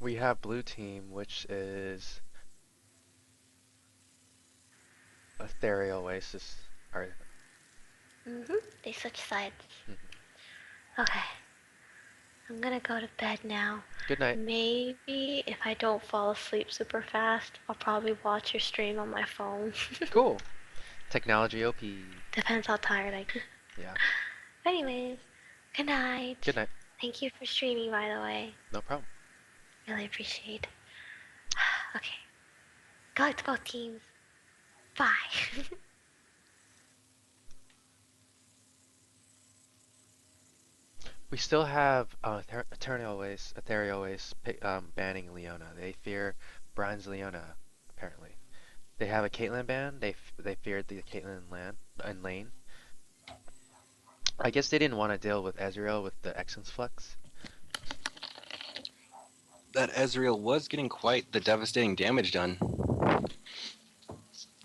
We have blue team, which is Ethereal Oasis. Or, They switch sides. mhm. Okay. I'm gonna go to bed now. Good night. Maybe if I don't fall asleep super fast, I'll probably watch your stream on my phone. Cool. Technology OP. Depends how tired I get. Yeah. Anyways, good night. Good night. Thank you for streaming, by the way. No problem. Really appreciate. Okay. Go to both teams. Bye. We still have Ethereal Oasis banning Leona. They fear Brian's Leona, apparently. They have a Caitlyn ban. They feared the Caitlyn lane. I guess they didn't want to deal with Ezreal with the Essence Flex. That Ezreal was getting quite the devastating damage done.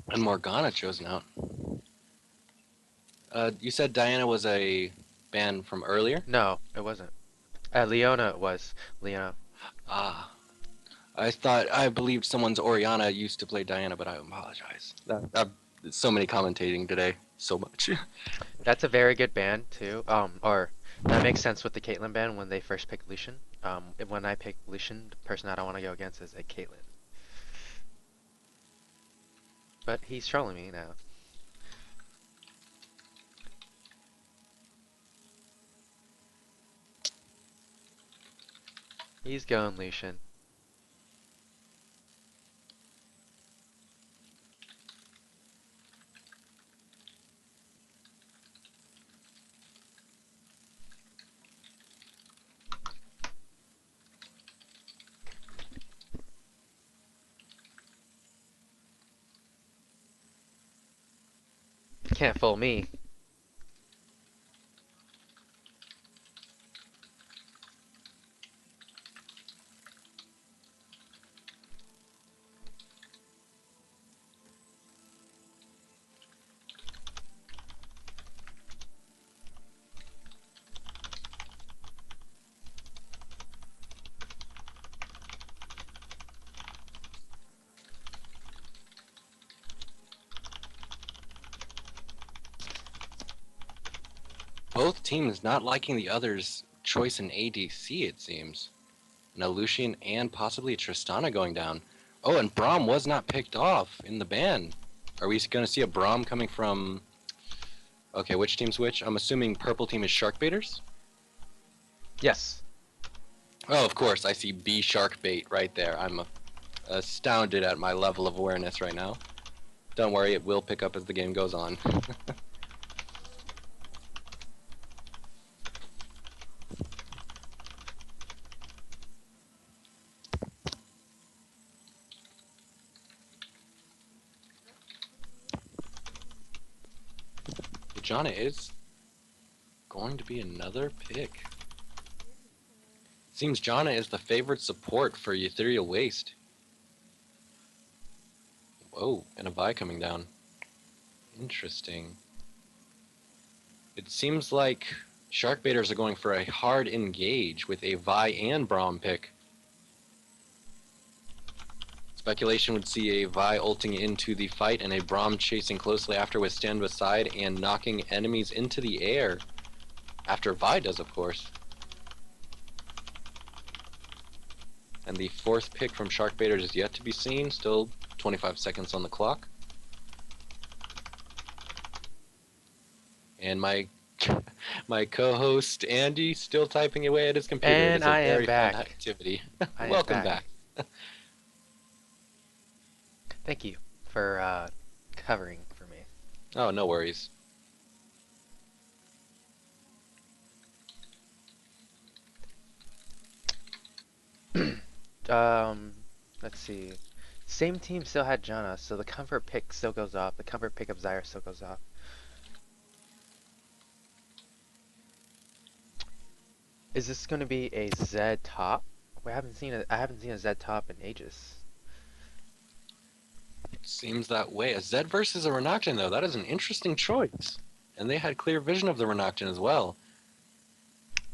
And Morgana chosen out. You said Diana was a ban from earlier? No, it wasn't. Leona was. Leona. Ah. I believed someone's Oriana used to play Diana, but I apologize. So many commentating today. So much. That's a very good ban too. Or that makes sense with the Caitlyn ban when they first picked Lucian. When I pick Lucian, the person I don't want to go against is a Caitlyn. But he's trolling me now. He's going Lucian. Can't fool me. Both teams not liking the other's choice in ADC, it seems. Now Lucian and possibly Tristana going down. Oh, and Braum was not picked off in the ban. Are we going to see a Braum coming from... Okay, which team's which? I'm assuming purple team is Sharkbaiters? Yes. Oh, of course, I see B Sharkbait right there. I'm astounded at my level of awareness right now. Don't worry, it will pick up as the game goes on. Janna is going to be another pick. Seems Janna is the favorite support for Ethereal Waste. Whoa, and a Vi coming down. Interesting. It seems like Sharkbaiters are going for a hard engage with a Vi and Braum pick. Speculation would see a Vi ulting into the fight and a Braum chasing closely after with stand beside and knocking enemies into the air. After Vi does, of course. And the fourth pick from Sharkbaiters is yet to be seen. Still 25 seconds on the clock. And my co-host Andy still typing away at his computer. And it is a I am very fun back. activity. I am Welcome back. Thank you for covering for me. Oh, no worries. Let's see. Same team still had Janna, so the comfort pick still goes off. The comfort pick of Zyra still goes off. Is this going to be a Zed top? I haven't seen a Zed top in ages. Seems that way. A Zed versus a Renekton, though, that is an interesting choice. And they had clear vision of the Renekton as well.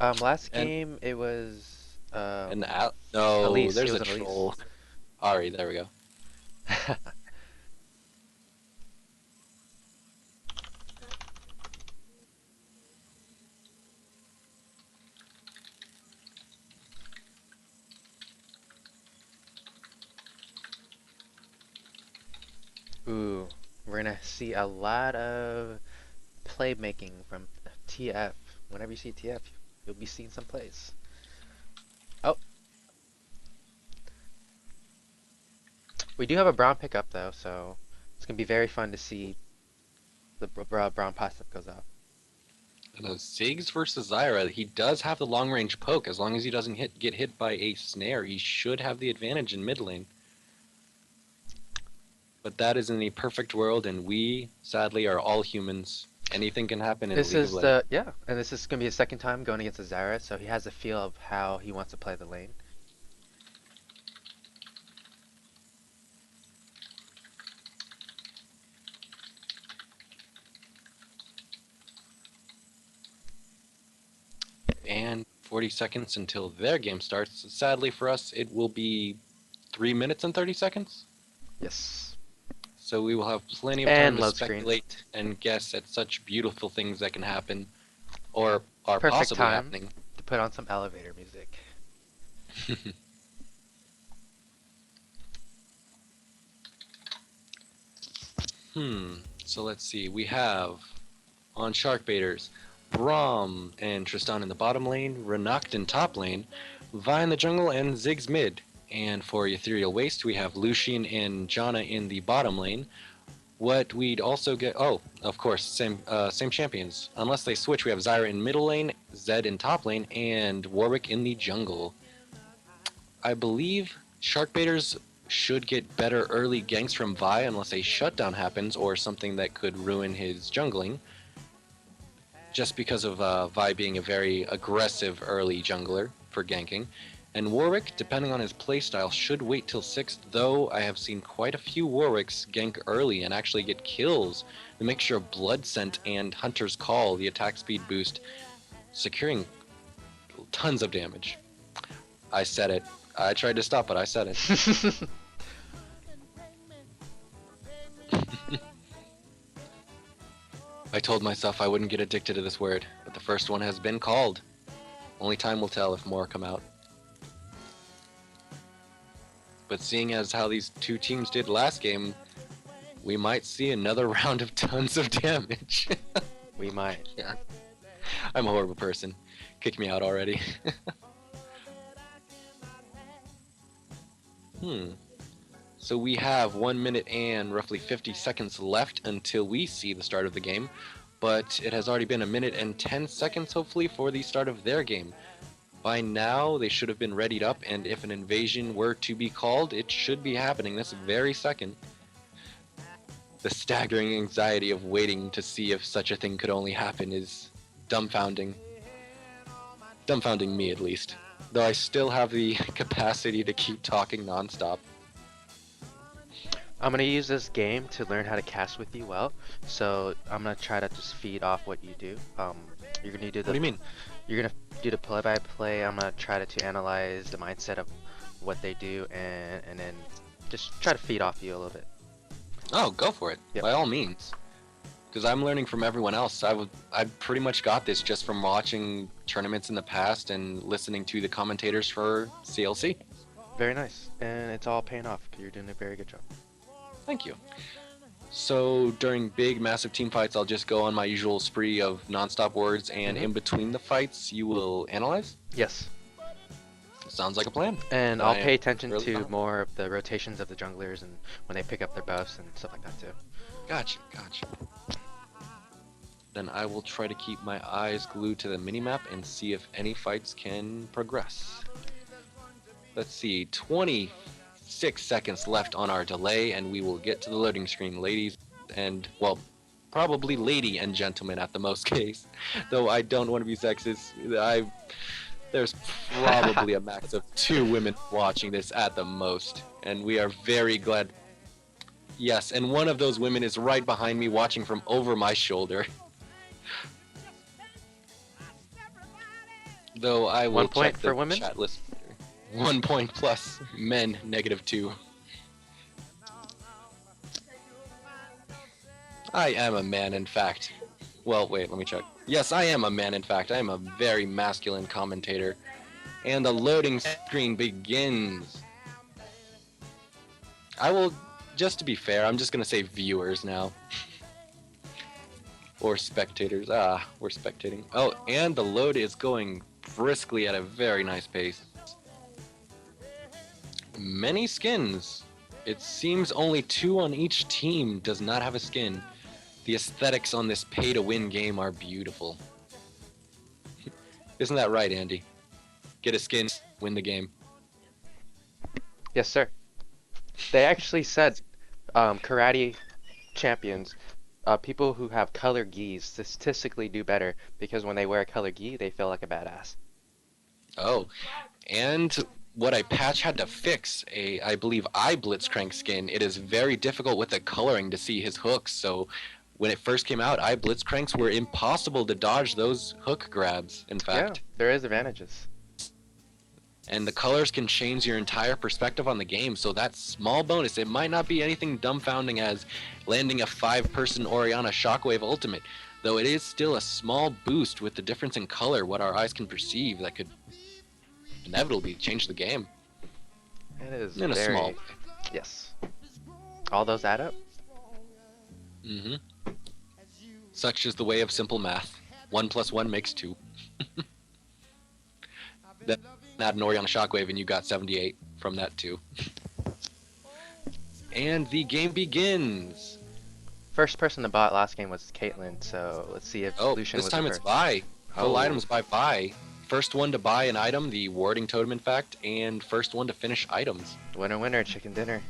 Last game it was And no, Elise. He there's was a an Elise. troll. Ari, there we go. Ooh, we're gonna see a lot of playmaking from TF. Whenever you see TF, you'll be seeing some plays. Oh, we do have a Brown pickup though, so it's gonna be very fun to see the Brown pass that goes off. Ziggs versus Zyra, he does have the long range poke. As long as he doesn't get hit by a snare, he should have the advantage in mid lane. But that is in a perfect world, and we, sadly, are all humans. Anything can happen in This League of is Legends. and this is gonna be his second time going against a Zyra, so he has a feel of how he wants to play the lane. And 40 seconds until their game starts. Sadly for us, it will be 3 minutes and 30 seconds. Yes. So we will have plenty of And time to load screen. speculate and guess at such beautiful things that can happen, or are Perfect possibly time happening. to put on some elevator music. So let's see. We have on Sharkbaiters, Braum and Tristan in the bottom lane, Renakt in top lane, Vi in the jungle, and Ziggs mid. And for Ethereal Waste, we have Lucian and Janna in the bottom lane. What we'd also get, oh, of course, same champions. Unless they switch, we have Zyra in middle lane, Zed in top lane, and Warwick in the jungle. I believe Sharkbaiters should get better early ganks from Vi unless a shutdown happens or something that could ruin his jungling. Just because of Vi being a very aggressive early jungler for ganking. And Warwick, depending on his playstyle, should wait till 6th, though I have seen quite a few Warwicks gank early and actually get kills. The mixture of Blood Scent and Hunter's Call, the attack speed boost, securing tons of damage. I said it. I tried to stop it, I said it. I told myself I wouldn't get addicted to this word, but the first one has been called. Only time will tell if more come out. But seeing as how these two teams did last game, we might see another round of tons of damage. We might. Yeah. I'm a horrible person. Kick me out already. So we have 1 minute and roughly 50 seconds left until we see the start of the game, but it has already been 1 minute and 10 seconds hopefully for the start of their game. By now they should have been readied up, and if an invasion were to be called, it should be happening this very second. The staggering anxiety of waiting to see if such a thing could only happen is dumbfounding. Dumbfounding me at least, though I still have the capacity to keep talking nonstop. I'm gonna use this game to learn how to cast with you well. So I'm gonna try to just feed off what you do. You're gonna do the. What do you mean? You're gonna do the play-by-play. I'm gonna try to analyze the mindset of what they do, and then just try to feed off you a little bit. Oh, go for it. Yep. By all means. Because I'm learning from everyone else. I pretty much got this just from watching tournaments in the past and listening to the commentators for CLC. Very nice, and it's all paying off. You're doing a very good job. Thank you. So during big, massive team fights, I'll just go on my usual spree of nonstop words, and in between the fights, you will analyze? Yes. Sounds like a plan. And I'll pay attention really to fun. more of the rotations of the junglers and when they pick up their buffs and stuff like that too. Gotcha. Then I will try to keep my eyes glued to the minimap and see if any fights can progress. Let's see, 26 seconds left on our delay, and we will get to the loading screen, ladies and, well, probably lady and gentlemen at the most case. Though I don't want to be sexist, there's probably a max of 2 women watching this at the most, and we are very glad. Yes, and one of those women is right behind me watching from over my shoulder. Though I will 1 point check for the women? chat list. 1 point plus. Men, -2. I am a man, in fact. Well, wait, let me check. Yes, I am a man, in fact. I am a very masculine commentator. And the loading screen begins. I will, just to be fair, I'm just going to say viewers now. Or spectators. Ah, we're spectating. Oh, and the load is going briskly at a very nice pace. Many skins. It seems only 2 on each team does not have a skin. The aesthetics on this pay-to-win game are beautiful. Isn't that right, Andy? Get a skin, win the game. Yes, sir. They actually said karate champions, people who have color gis statistically do better because when they wear a color gi, they feel like a badass. Oh, and what I patch had to fix, I believe Blitzcrank skin, it is very difficult with the coloring to see his hooks, so when it first came out, Blitzcranks were impossible to dodge those hook grabs, in fact. Yeah, there is advantages. And the colors can change your entire perspective on the game, so that small bonus, it might not be anything dumbfounding as landing a 5-person Oriana Shockwave ultimate, though it is still a small boost with the difference in color, what our eyes can perceive, that could inevitably change the game. It is In a very... small way. Yes. All those add up? Mm-hmm. Such is the way of simple math. 1 + 1 makes 2. Then add an Oriana Shockwave and you got 78 from that too. And the game begins. First person to bot last game was Caitlyn, so let's see if Lucian This was time the it's first. buy. Full Oh. items by buy. First one to buy an item, the warding totem in fact, and first one to finish items. Winner, winner, chicken dinner.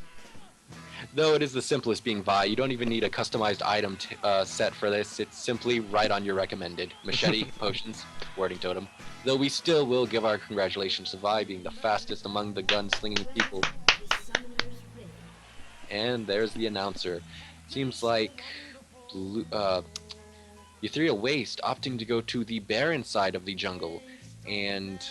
Though it is the simplest being buy, you don't even need a customized item set for this. It's simply right on your recommended. Machete, potions, warding totem. Though we still will give our congratulations to Vi being the fastest among the gun-slinging people. And there's the announcer. Seems like Ethereal Waste opting to go to the Baron side of the jungle. And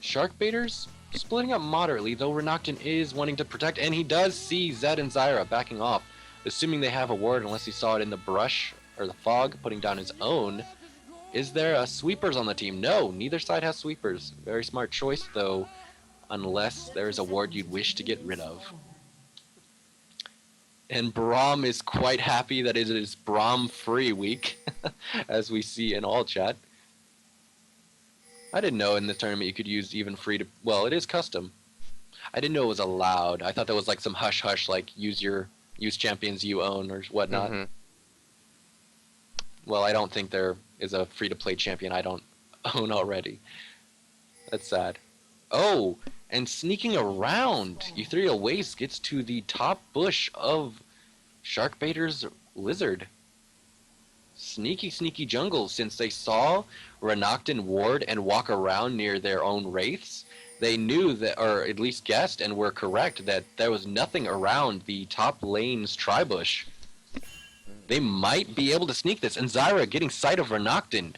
Sharkbaiters splitting up moderately, though Renokton is wanting to protect, and he does see Zed and Zyra backing off, assuming they have a ward unless he saw it in the brush or the fog, putting down his own. Is there sweepers on the team? No, neither side has sweepers. Very smart choice, though, unless there is a ward you'd wish to get rid of. And Braum is quite happy that it is Braum free week, as we see in all chat. I didn't know in the tournament you could use even free to... Well, it is custom. I didn't know it was allowed. I thought that was like some hush-hush, like use champions you own or whatnot. Mm-hmm. Well, I don't think there is a free-to-play champion I don't own already. That's sad. Oh, and sneaking around, Ethereal Waste gets to the top bush of Sharkbaiters Lizard. Sneaky, sneaky jungle. Since they saw Renokton ward and walk around near their own wraiths, they knew that, or at least guessed and were correct, that there was nothing around the top lane's tri-bush. They might be able to sneak this, and Zyra getting sight of Renokton.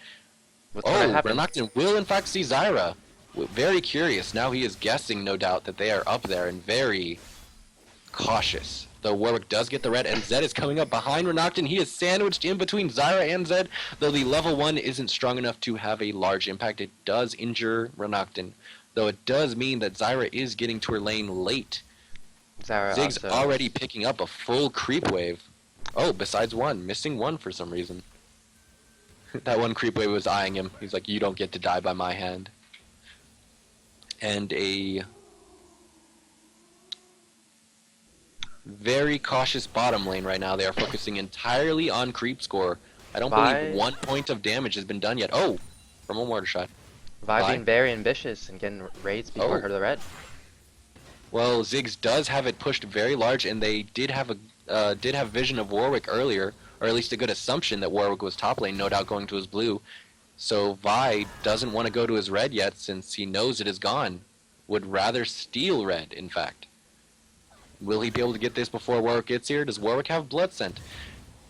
What's gonna happen? Renokton will in fact see Zyra. Very curious. Now he is guessing, no doubt, that they are up there and very cautious. Though Warwick does get the red, and Zed is coming up behind Renokton. He is sandwiched in between Zyra and Zed, though the level 1 isn't strong enough to have a large impact. It does injure Renokton, though it does mean that Zyra is getting to her lane late. Zyra Zig's also... already picking up a full creep wave. Oh, besides one. Missing one for some reason. That one creep wave was eyeing him. He's like, you don't get to die by my hand. And a very cautious bottom lane right now. They are focusing entirely on creep score. I don't believe 1 point of damage has been done yet. Oh, from a mortar shot. Vi being very ambitious and getting raids before her the red. Well, Ziggs does have it pushed very large, and they did have vision of Warwick earlier, or at least a good assumption that Warwick was top lane, no doubt going to his blue. So Vi doesn't want to go to his red yet since he knows it is gone. Would rather steal red, in fact. Will he be able to get this before Warwick gets here? Does Warwick have blood scent?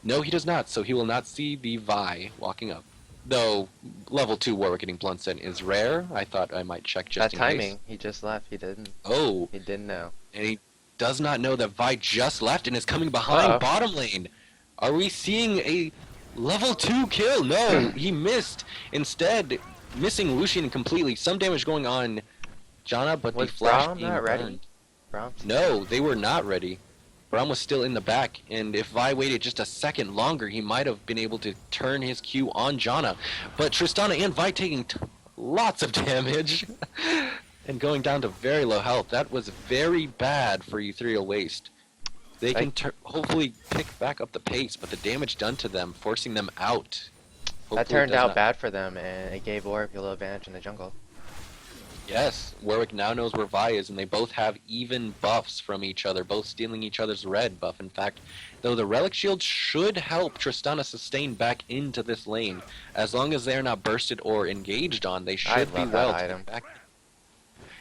No, he does not, so he will not see the Vi walking up. Though level 2 Warwick getting blunt sent is rare. I thought I might check just That in timing, case. he just left. He didn't. Oh, He didn't know. and he does not know that Vi just left and is coming behind Uh-oh. bottom lane. Are we seeing a level 2 kill? No, he missed. Instead, missing Lucian completely. Some damage going on Janna, but Was the flash Braum being not ready? burned. Brahms? No, they were not ready. Braum was still in the back, and if Vi waited just a second longer, he might have been able to turn his Q on Janna. But Tristana and Vi taking lots of damage and going down to very low health. That was very bad for Ethereal Waste. They can hopefully pick back up the pace, but the damage done to them, forcing them out. That turned out bad for them, and it gave Warwick a little advantage in the jungle. Yes, Warwick now knows where Vi is, and they both have even buffs from each other, both stealing each other's red buff. In fact, though the Relic Shield should help Tristana sustain back into this lane, as long as they're not bursted or engaged on, they should be love well that to item. get back.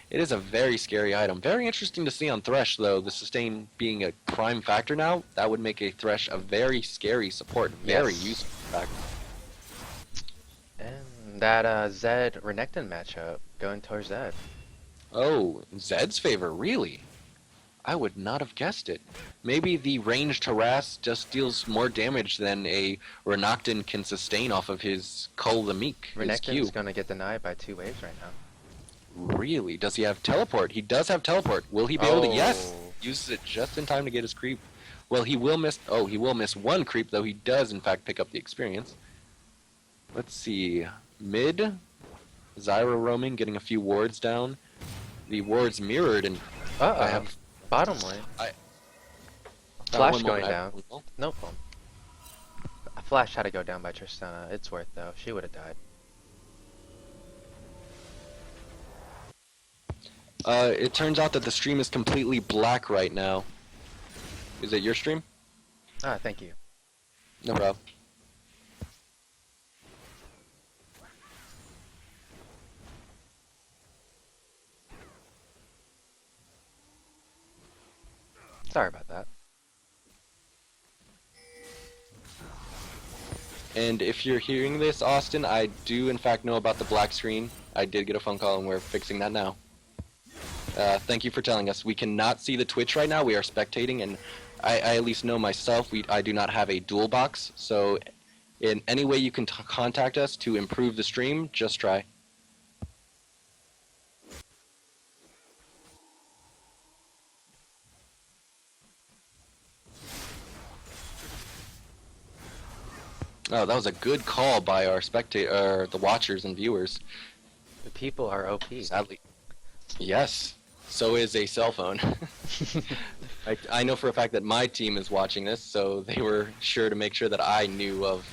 It is a very scary item. Very interesting to see on Thresh, though, the sustain being a prime factor now. That would make a Thresh a very scary support, very Yes. useful factor. And that Zed Renekton matchup going towards Zed. Oh, Zed's favor, really? I would not have guessed it. Maybe the ranged harass just deals more damage than a Renekton can sustain off of his Call the Meek, his Q. Renekton's gonna get denied by 2 waves right now. Really? Does he have teleport? He does have teleport. Will he be able to? Yes! Oh. Uses it just in time to get his creep. Well, he will miss... Oh, he will miss 1 creep, though he does, in fact, pick up the experience. Let's see. Mid. Zyra roaming, getting a few wards down. The wards mirrored, and I Uh-oh. have... Bottom lane. Flash Flash going down. Nope. A flash had to go down by Tristana. It's worth though. She would have died. It turns out that the stream is completely black right now. Is it your stream? Ah, thank you. No problem. Sorry about that. And if you're hearing this, Austin, I do in fact know about the black screen. I did get a phone call and we're fixing that now. Thank you for telling us. We cannot see the Twitch right now. We are spectating, and I at least know myself, I do not have a dual box. So in any way you can contact us to improve the stream, just try. Oh, that was a good call by our the watchers and viewers. The people are OP. Sadly. Yes. So is a cell phone. I know for a fact that my team is watching this, so they were sure to make sure that I knew of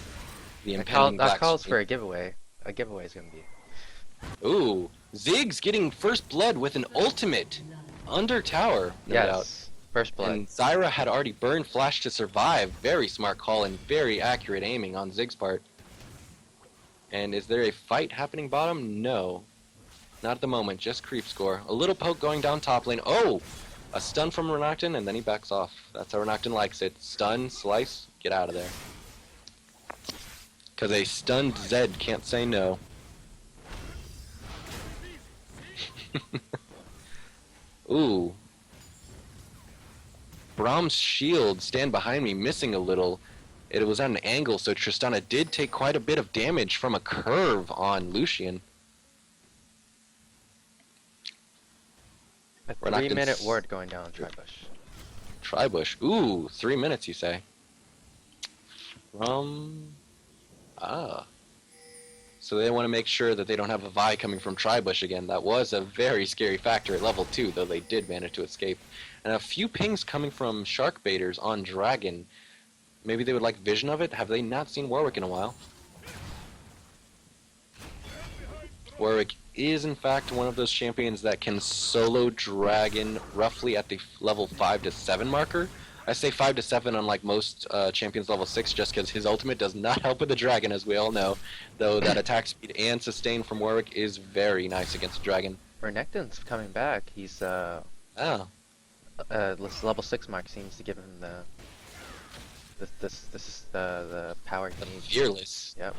the impending That black calls screen. for a giveaway. A giveaway is gonna be. Ooh, Ziggs getting first blood with an ultimate under tower, no doubt. Yes. First blood. And Zyra had already burned Flash to survive. Very smart call and very accurate aiming on Ziggs' part. And is there a fight happening bottom? No. Not at the moment, just creep score. A little poke going down top lane. Oh! A stun from Renekton, and then he backs off. That's how Renekton likes it. Stun, slice, get out of there. Because a stunned Zed can't say no. Ooh. Brahm's shield, stand behind me, missing a little. It was at an angle, so Tristana did take quite a bit of damage from a curve on Lucian. A Renekton's- 3-minute ward going down Tribush. Tribush. Ooh, 3 minutes, you say? So they want to make sure that they don't have a Vi coming from Tribush again. That was a very scary factor at level 2, though they did manage to escape. And a few pings coming from Sharkbaiters on Dragon. Maybe they would like vision of it? Have they not seen Warwick in a while? Warwick is in fact one of those champions that can solo Dragon roughly at the level 5 to 7 marker. I say 5 to 7 unlike most champions level 6 just because his ultimate does not help with the Dragon, as we all know. Though that attack speed and sustain from Warwick is very nice against Dragon. Renekton's coming back. He's Oh. this level 6 mark seems to give him the This is the power he needs. Fearless. Yep.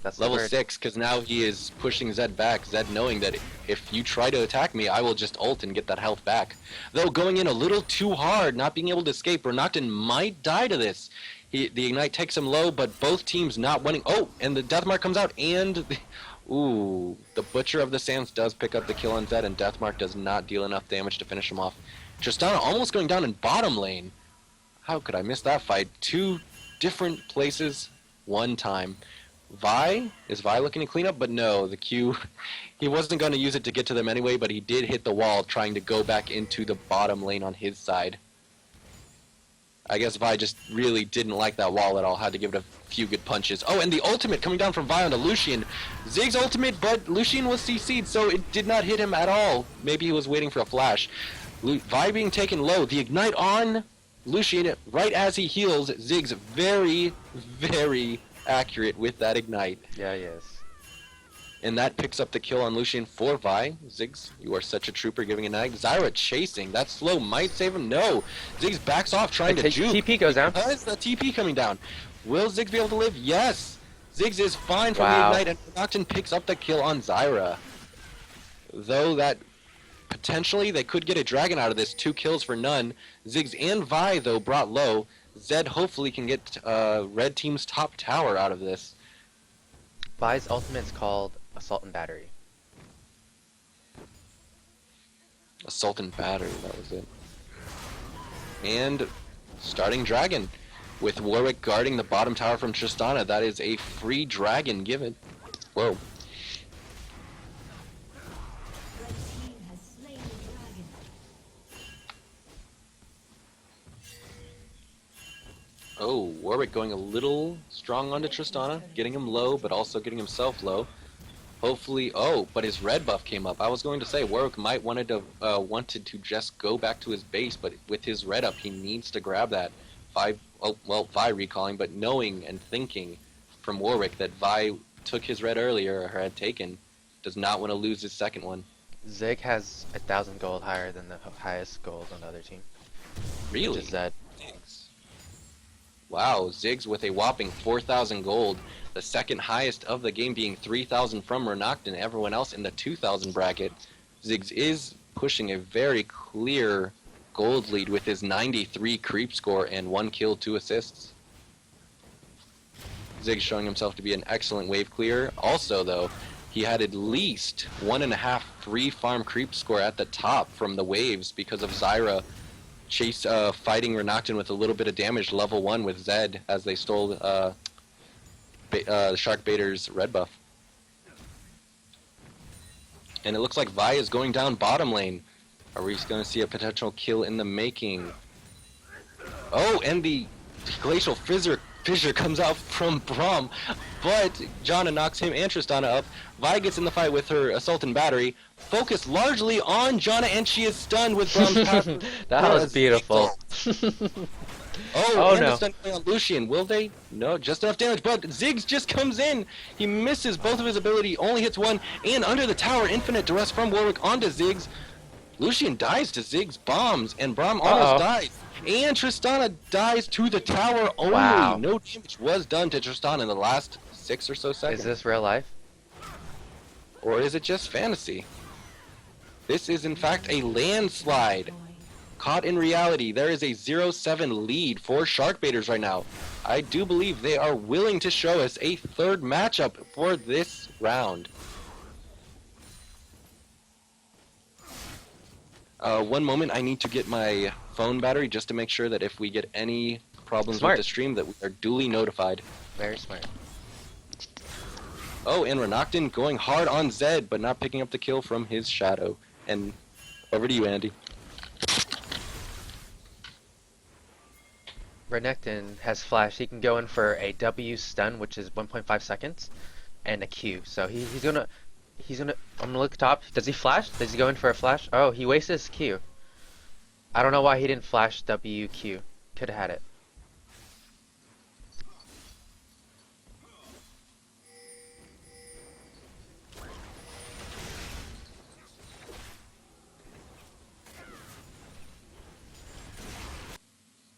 That's the Level word. 6, because now he is pushing Zed back. Zed knowing that if you try to attack me, I will just ult and get that health back. Though going in a little too hard, not being able to escape, Renekton might die to this. The Ignite takes him low, but both teams not winning. Oh, and the Deathmark comes out, and... Ooh, the Butcher of the Sands does pick up the kill on Zed, and Deathmark does not deal enough damage to finish him off. Tristana almost going down in bottom lane. How could I miss that fight? 2 different places, 1 time. Is Vi looking to clean up? But no, the Q, he wasn't going to use it to get to them anyway, but he did hit the wall trying to go back into the bottom lane on his side. I guess Vi just really didn't like that wall at all, had to give it a few good punches. Oh, and the ultimate coming down from Vi onto Lucian. Zig's ultimate, but Lucian was CC'd, so it did not hit him at all. Maybe he was waiting for a flash. Vi being taken low, the Ignite on Lucian right as he heals. Zig's very, very accurate with that Ignite. Yeah, he is. And that picks up the kill on Lucian for Vi. Ziggs, you are such a trooper giving a nag. Zyra chasing. That slow might save him. No. Ziggs backs off trying to juke. TP goes down. Because the TP coming down. Will Ziggs be able to live? Yes. Ziggs is fine from Wow. the Ignite, and Renekton picks up the kill on Zyra. Though that potentially they could get a dragon out of this. 2 kills for none. Ziggs and Vi, though, brought low. Zed hopefully can get red team's top tower out of this. Vi's ultimate's called Assault and Battery. Assault and Battery, that was it. And starting dragon. With Warwick guarding the bottom tower from Tristana, that is a free dragon given. Whoa. Oh, Warwick going a little strong onto Tristana, getting him low, but also getting himself low. Hopefully, oh, but his red buff came up. I was going to say Warwick might wanted to just go back to his base, but with his red up, he needs to grab that. Vi recalling, but knowing and thinking from Warwick that Vi took his red earlier, or had taken, does not want to lose his second one. Zig has 1,000 gold higher than the highest gold on the other team. Really? Which is Zed. Ziggs. Wow, Ziggs with a whopping 4,000 gold. The second highest of the game being 3,000 from Renekton, everyone else in the 2,000 bracket. Ziggs is pushing a very clear gold lead with his 93 creep score and 1 kill, 2 assists. Ziggs showing himself to be an excellent wave clear. Also, though, he had at least 1.5 free farm creep score at the top from the waves because of Zyra fighting Renekton with a little bit of damage, level 1 with Zed, as they stole Sharkbaiters' red buff. And it looks like Vi is going down bottom lane. Are we going to see a potential kill in the making? Oh, and the Glacial Fissure comes out from Braum, but Janna knocks him and Tristana up. Vi gets in the fight with her Assault and Battery, focused largely on Janna, and she is stunned with Braum's passive. That was beautiful. Oh, and no. the stun play on Lucian. Will they? No, just enough damage, but Ziggs just comes in. He misses both of his ability, only hits one, and under the tower, infinite duress from Warwick onto Ziggs. Lucian dies to Ziggs' bombs, and Braum almost dies. And Tristana dies to the tower only. Wow. No damage was done to Tristana in the last 6 or so seconds. Is this real life? Or is it just fantasy? This is in fact a landslide. Caught in reality, there is a 0-7 lead for Sharkbaiters right now. I do believe they are willing to show us a third matchup for this round. One moment, I need to get my phone battery just to make sure that if we get any problems with the stream that we are duly notified. Very smart. Oh, and Renekton going hard on Zed, but not picking up the kill from his shadow. And over to you, Andy. Renekton has flash. He can go in for a W stun, which is 1.5 seconds, and a Q. So he's gonna. I'm gonna look top. Does he flash? Does he go in for a flash? Oh, he wasted his Q. I don't know why he didn't flash WQ. Could have had it.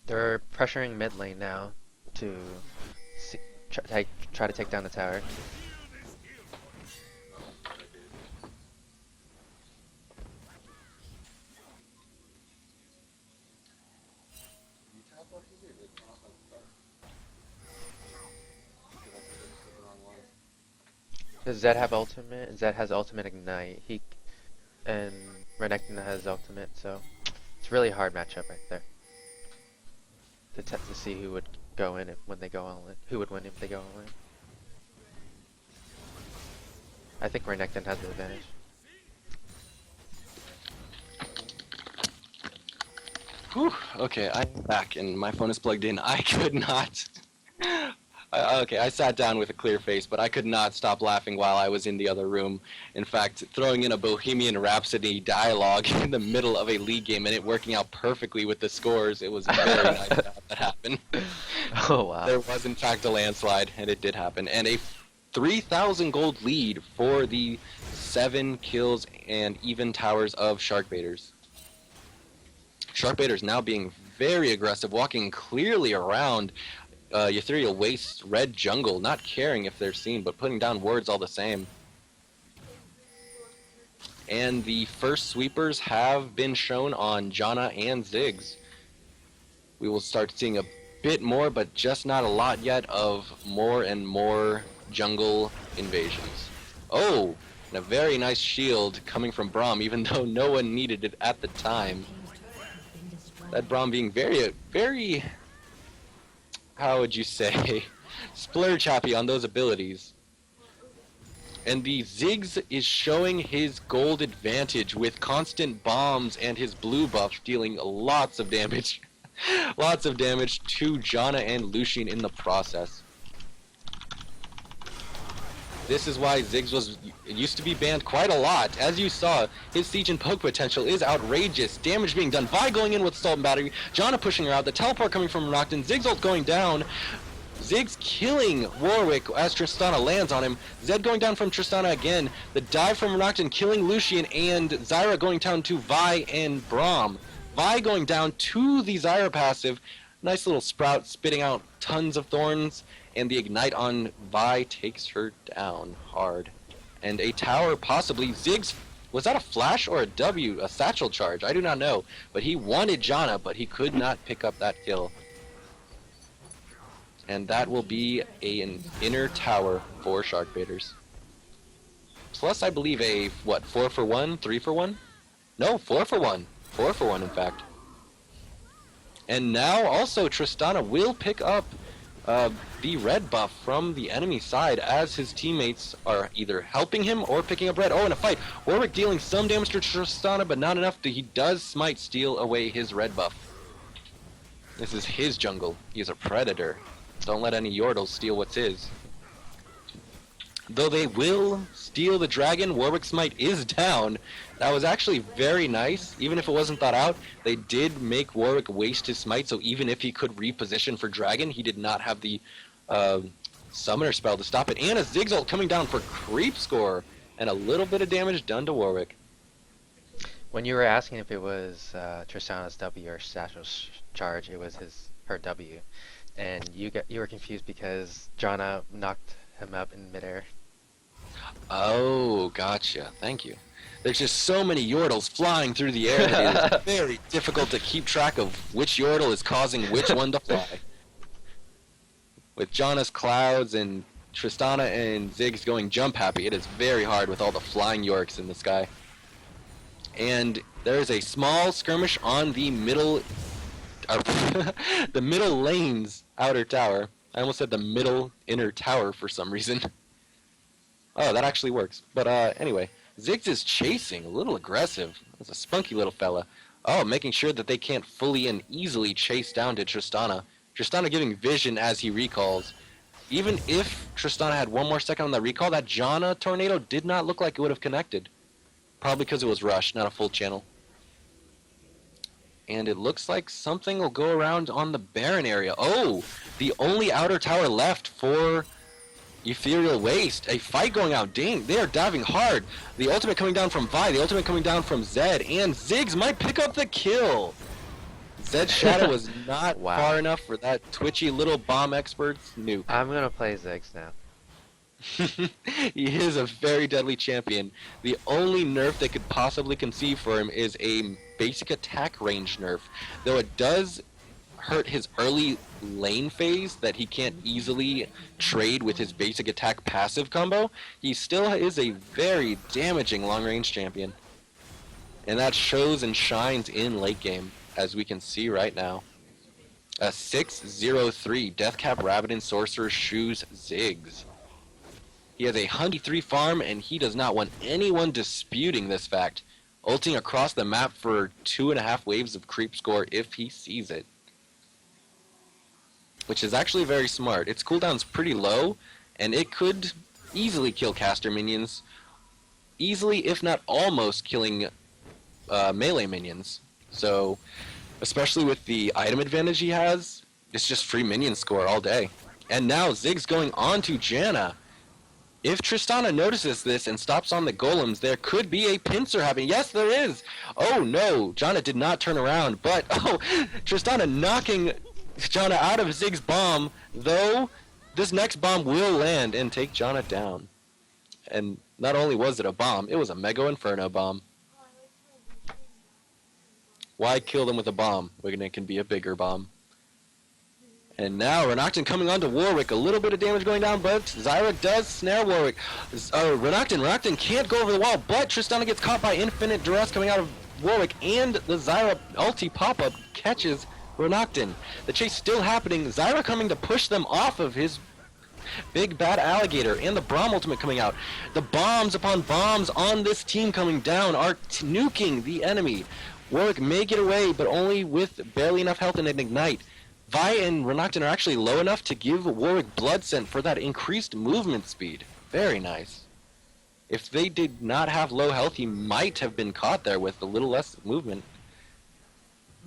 They're pressuring mid lane now. to see, try to take down the tower. Does Zed have ultimate? Zed has ultimate ignite. And Renekton has ultimate, so it's a really hard matchup right there. To see who would go in when they go all in. Who would win if they go all in. I think Renekton has the advantage. Whew, okay, I'm back and my phone is plugged in. I could not. Okay, I sat down with a clear face, but I could not stop laughing while I was in the other room. In fact, throwing in a Bohemian Rhapsody dialogue in the middle of a league game and it working out perfectly with the scores, it was very nice to have that happen. Oh wow. There was in fact a landslide, and it did happen. And a 3,000 gold lead for the 7 kills and even towers of Sharkbaiters. Sharkbaiters now being very aggressive, walking clearly around Ethereal Waste's red jungle, not caring if they're seen, but putting down wards all the same. And the first sweepers have been shown on Janna and Ziggs. We will start seeing a bit more, but just not a lot yet, of more and more jungle invasions. Oh, and a very nice shield coming from Braum, even though no one needed it at the time. That Braum being very, how would you say, splurge happy on those abilities. And the Ziggs is showing his gold advantage with constant bombs and his blue buff dealing lots of damage. Lots of damage to Janna and Lucian in the process. This is why Ziggs used to be banned quite a lot. As you saw, his siege and poke potential is outrageous. Damage being done. Vi going in with Salt and Battery. Janna pushing her out. The teleport coming from Renekton. Ziggs ult going down. Ziggs killing Warwick as Tristana lands on him. Zed going down from Tristana again. The dive from Renekton killing Lucian, and Zyra going down to Vi and Braum. Vi going down to the Zyra passive. Nice little sprout spitting out tons of thorns. And the ignite on Vi takes her down hard. And a tower possibly. Ziggs, was that a flash or a W? A satchel charge? I do not know. But he wanted Janna, but he could not pick up that kill. And that will be an inner tower for Sharkbaiters. Plus, I believe a, what, 4 for 1? 3 for 1? No, 4 for 1. 4 for 1, in fact. And now, also, Tristana will pick up the red buff from the enemy side as his teammates are either helping him or picking up red. Oh, in a fight, Warwick dealing some damage to Tristana, but not enough. He does smite steal away his red buff. This is his jungle. He's a predator. Don't let any Yordles steal what's his. Though they will steal the dragon, Warwick's smite is down. That was actually very nice. Even if it wasn't thought out, they did make Warwick waste his smite, so even if he could reposition for dragon, he did not have the summoner spell to stop it. And a Ziggs ult coming down for creep score, and a little bit of damage done to Warwick. When you were asking if it was Tristana's W or Satchel charge, it was her W. And you were confused because Janna knocked him up in midair. Oh, gotcha. Thank you. There's just so many Yordles flying through the air that it is very difficult to keep track of which Yordle is causing which one to fly. With Janna's clouds and Tristana and Ziggs going jump happy, it is very hard with all the flying Yorks in the sky. And there's a small skirmish on the middle the middle lane's outer tower. I almost said the middle inner tower for some reason. Oh, that actually works. But anyway, Ziggs is chasing, a little aggressive. That's a spunky little fella. Oh, making sure that they can't fully and easily chase down to Tristana. Tristana giving vision as he recalls. Even if Tristana had one more second on that recall, that Janna tornado did not look like it would have connected. Probably because it was rushed, not a full channel. And it looks like something will go around on the Baron area. Oh, the only outer tower left for Ethereal Waste. A fight going out. Dang, they are diving hard. The ultimate coming down from Vi, the ultimate coming down from Zed, and Ziggs might pick up the kill. Zed's shadow was not Wow. far enough for that twitchy little bomb expert's nuke. I'm gonna play Ziggs now. He is a very deadly champion. The only nerf they could possibly conceive for him is a basic attack range nerf. Though it does hurt his early lane phase that he can't easily trade with his basic attack passive combo, he still is a very damaging long range champion. And that shows and shines in late game, as we can see right now. A 6-0-3 Deathcap Rabidon Sorcerer shoes Ziggs. He has a 103 farm, and he does not want anyone disputing this fact, ulting across the map for 2.5 waves of creep score if he sees it. Which is actually very smart. Its cooldown's pretty low, and it could easily kill caster minions. Easily, if not almost, killing melee minions. So, especially with the item advantage he has, it's just free minion score all day. And now Ziggs going on to Janna. If Tristana notices this and stops on the golems, there could be a pincer happening. Yes, there is! Oh no, Janna did not turn around, but Tristana knocking Janna out of Ziggs' bomb, though this next bomb will land and take Janna down. And not only was it a bomb, it was a Mega Inferno bomb. Why kill them with a bomb when it can be a bigger bomb? And now Renekton coming onto Warwick, a little bit of damage going down, but Zyra does snare Warwick. Renekton can't go over the wall, but Tristana gets caught by Infinite Duress coming out of Warwick, and the Zyra ulti pop-up catches Renekton. The chase still happening, Zyra coming to push them off of his big bad alligator, and the Braum ultimate coming out. The bombs upon bombs on this team coming down are nuking the enemy. Warwick may get away, but only with barely enough health and an ignite. Vi and Renekton are actually low enough to give Warwick Blood Scent for that increased movement speed. Very nice. If they did not have low health, he might have been caught there with a little less movement.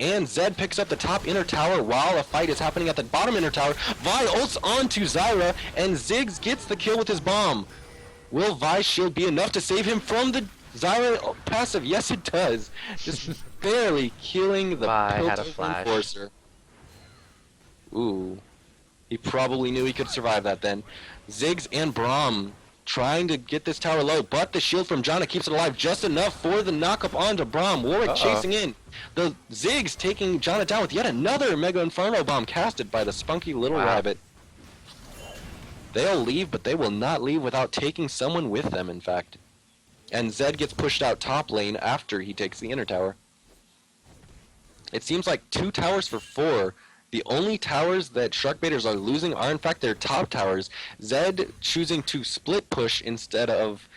And Zed picks up the top inner tower while a fight is happening at the bottom inner tower. Vi ults onto Zyra, and Ziggs gets the kill with his bomb. Will Vi's shield be enough to save him from the Zyra passive? Yes, it does. Just barely killing the Vi had a Piltover flash. Enforcer. Ooh. He probably knew he could survive that then. Ziggs and Braum trying to get this tower low, but the shield from Janna keeps it alive just enough for the knock-up onto Braum. Warwick chasing in. The Ziggs taking Janna down with yet another Mega Inferno bomb casted by the spunky little rabbit. They'll leave, but they will not leave without taking someone with them, in fact. And Zed gets pushed out top lane after he takes the inner tower. It seems like 2 towers for 4. The only towers that Sharkbaiters are losing are in fact their top towers. Zed choosing to split push instead of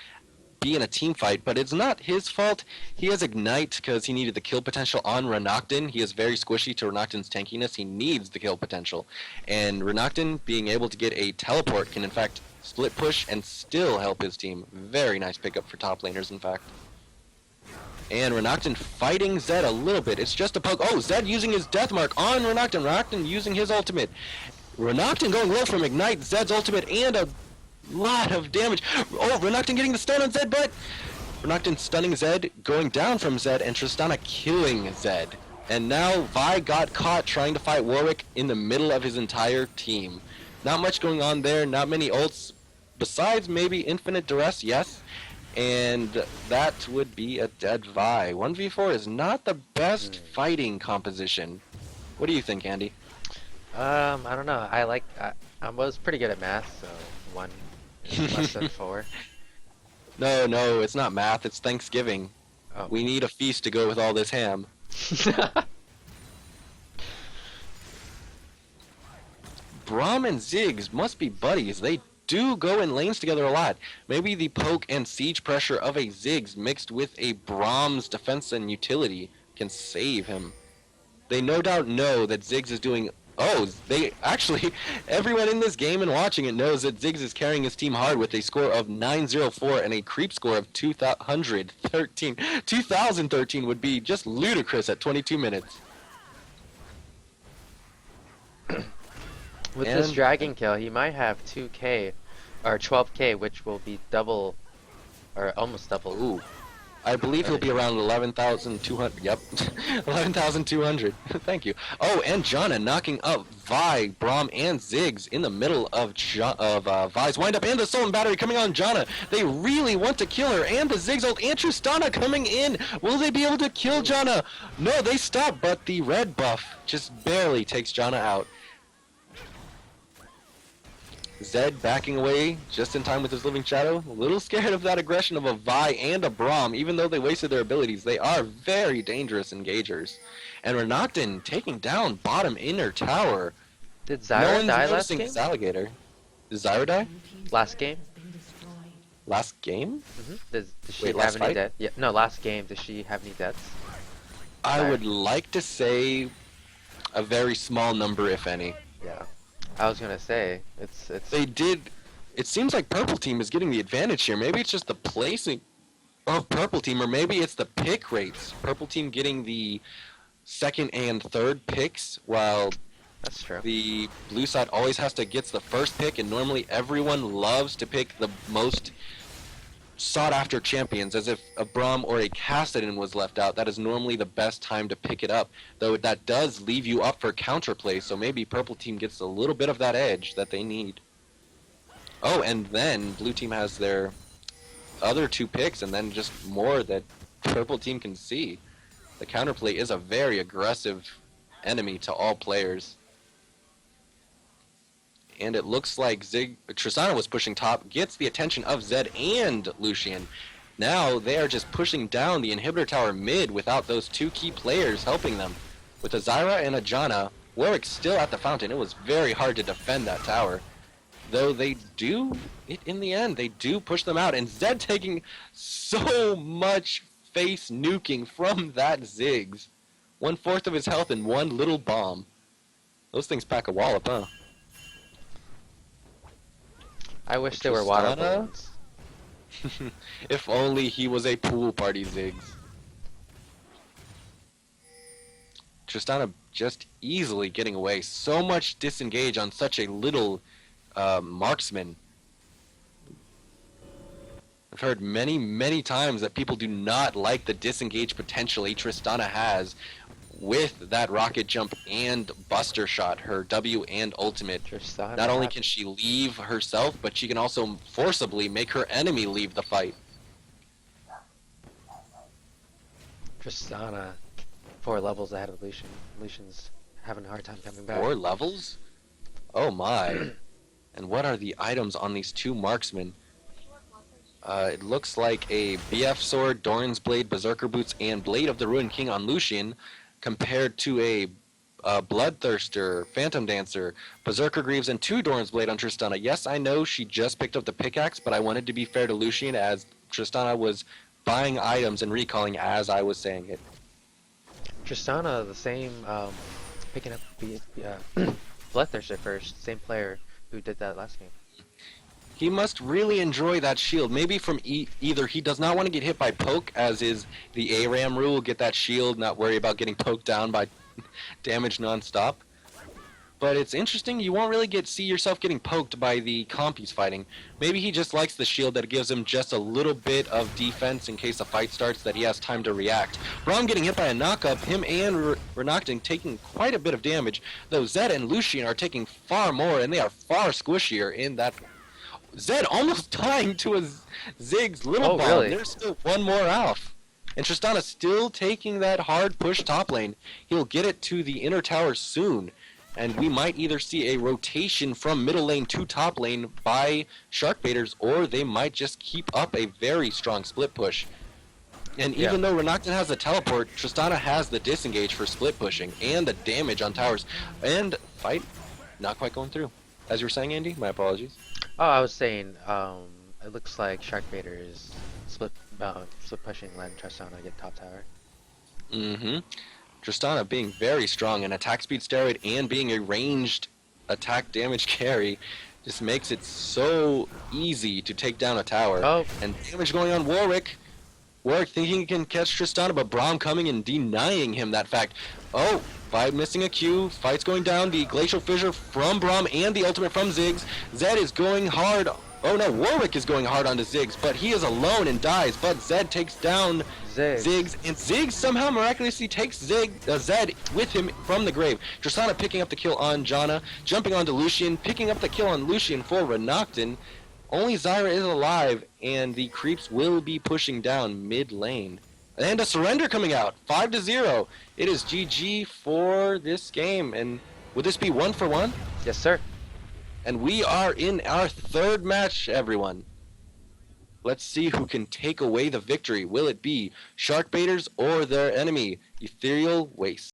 be in a team fight, but it's not his fault. He has Ignite because he needed the kill potential on Renekton. He is very squishy to Renekton's tankiness. He needs the kill potential. And Renekton being able to get a teleport can in fact split push and still help his team. Very nice pickup for top laners in fact. And Renekton fighting Zed a little bit. It's just a poke. Oh, Zed using his death mark on Renekton. Renekton using his ultimate. Renekton going low from Ignite, Zed's ultimate, and a lot of damage. Oh, Renekton getting the stun on Zed, but Renekton stunning Zed, going down from Zed, and Tristana killing Zed. And now Vi got caught trying to fight Warwick in the middle of his entire team. Not much going on there, not many ults, besides maybe Infinite Duress, yes. And that would be a dead Vi. 1v4 is not the best fighting composition. What do you think, Andy? I don't know. I was pretty good at math, so 1 is less than 4. No, it's not math, it's Thanksgiving. Oh. We need a feast to go with all this ham. Braum and Ziggs must be buddies. They do go in lanes together a lot. Maybe the poke and siege pressure of a Ziggs mixed with a Braum's defense and utility can save him. They no doubt know that Ziggs is doing... Oh, they actually... Everyone in this game and watching it knows that Ziggs is carrying his team hard with a score of 904 and a creep score of 2,013. 2013 would be just ludicrous at 22 minutes. With this dragon kill, he might have 2k or 12k, which will be double or almost double. Ooh. I believe he'll be around 11,200. Yep, 11,200. Thank you. Oh, and Jana knocking up Vi, Braum, and Ziggs in the middle of Vi's windup, and the Sultan battery coming on Jana. They really want to kill her, and the Ziggs ult and Tristana coming in. Will they be able to kill Jana? No, they stop, but the red buff just barely takes Jana out. Zed backing away just in time with his Living Shadow. A little scared of that aggression of a Vi and a Braum. Even though they wasted their abilities, they are very dangerous engagers. And Renekton taking down bottom inner tower. Did No Zyra one's die last noticing game? this alligator. Did Zyra die? Last game? Last game? Did she Wait, have last any fight? deaths? Yeah, no, last game. Does she have any deaths? I would like to say a very small number, if any. Yeah. I was gonna say it's. They did. It seems like Purple Team is getting the advantage here. Maybe it's just the placing of Purple Team, or maybe it's the pick rates. Purple Team getting the second and third picks, while That's true. the blue side always has to get the first pick, and normally everyone loves to pick the most sought-after champions, as if a Braum or a Kassadin was left out. That is normally the best time to pick it up, though that does leave you up for counterplay, so maybe Purple Team gets a little bit of that edge that they need. Oh, and then Blue Team has their other two picks, and then just more that Purple Team can see. The counterplay is a very aggressive enemy to all players. And it looks like Tristana was pushing top, gets the attention of Zed and Lucian. Now they are just pushing down the inhibitor tower mid without those two key players helping them. With a Zyra and a Jana, Warwick's still at the fountain. It was very hard to defend that tower. Though they do, in the end, they do push them out. And Zed taking so much face nuking from that Ziggs. 1/4 of his health in one little bomb. Those things pack a wallop, huh? I wish they were water Tristana? balloons. If only he was a pool party Ziggs. Tristana just easily getting away. So much disengage on such a little marksman. I've heard many, many times that people do not like the disengage potential Tristana has with that rocket jump and buster shot, her W and ultimate. Tristana. Not only can she leave herself, but she can also forcibly make her enemy leave the fight. Tristana, 4 levels ahead of Lucian. Lucian's having a hard time coming back. 4 levels? Oh my. And what are the items on these two marksmen? It looks like a BF sword, Doran's blade, Berserker boots, and Blade of the Ruined King on Lucian, compared to a Bloodthirster, Phantom Dancer, Berserker Greaves, and 2 Doran's blade on Tristana. Yes, I know she just picked up the pickaxe, but I wanted to be fair to Lucian as Tristana was buying items and recalling as I was saying it. Tristana, the same, picking up the Bloodthirster first, same player who did that last game. He must really enjoy that shield. Maybe from either he does not want to get hit by poke, as is the ARAM rule, get that shield, not worry about getting poked down by damage non-stop. But it's interesting, you won't really see yourself getting poked by the comp he's fighting. Maybe he just likes the shield that gives him just a little bit of defense in case a fight starts, that he has time to react. Braum getting hit by a knockup, him and Renekton taking quite a bit of damage, though Zed and Lucian are taking far more, and they are far squishier in that. Zed almost dying to a Ziggs little bomb. Really? There's still one more off. And Tristana still taking that hard push top lane. He'll get it to the inner tower soon. And we might either see a rotation from middle lane to top lane by Sharkbaiters, or they might just keep up a very strong split push. And even though Renekton has the teleport, Tristana has the disengage for split pushing and the damage on towers. And fight not quite going through. As you were saying, Andy, my apologies. Oh, I was saying, it looks like Sharkbaiter is split pushing, letting Tristana get top tower. Mm-hmm. Tristana being very strong, an attack speed steroid and being a ranged attack damage carry just makes it so easy to take down a tower. Oh. And damage going on Warwick. Warwick thinking he can catch Tristana, but Braum coming and denying him that fact. Oh, by missing a Q, fight's going down, the Glacial Fissure from Braum and the ultimate from Ziggs. Zed is going hard Oh no, Warwick is going hard onto Ziggs, but he is alone and dies. But Zed takes down Ziggs, and Ziggs somehow miraculously takes Zed with him from the grave. Tristana picking up the kill on Janna, jumping onto Lucian, picking up the kill on Lucian for Renekton. Only Zyra is alive, and the creeps will be pushing down mid lane. And a surrender coming out, 5-0. It is GG for this game, and would this be 1-for-1? Yes, sir. And we are in our third match, everyone. Let's see who can take away the victory. Will it be Sharkbaiters or their enemy, Ethereal Waste?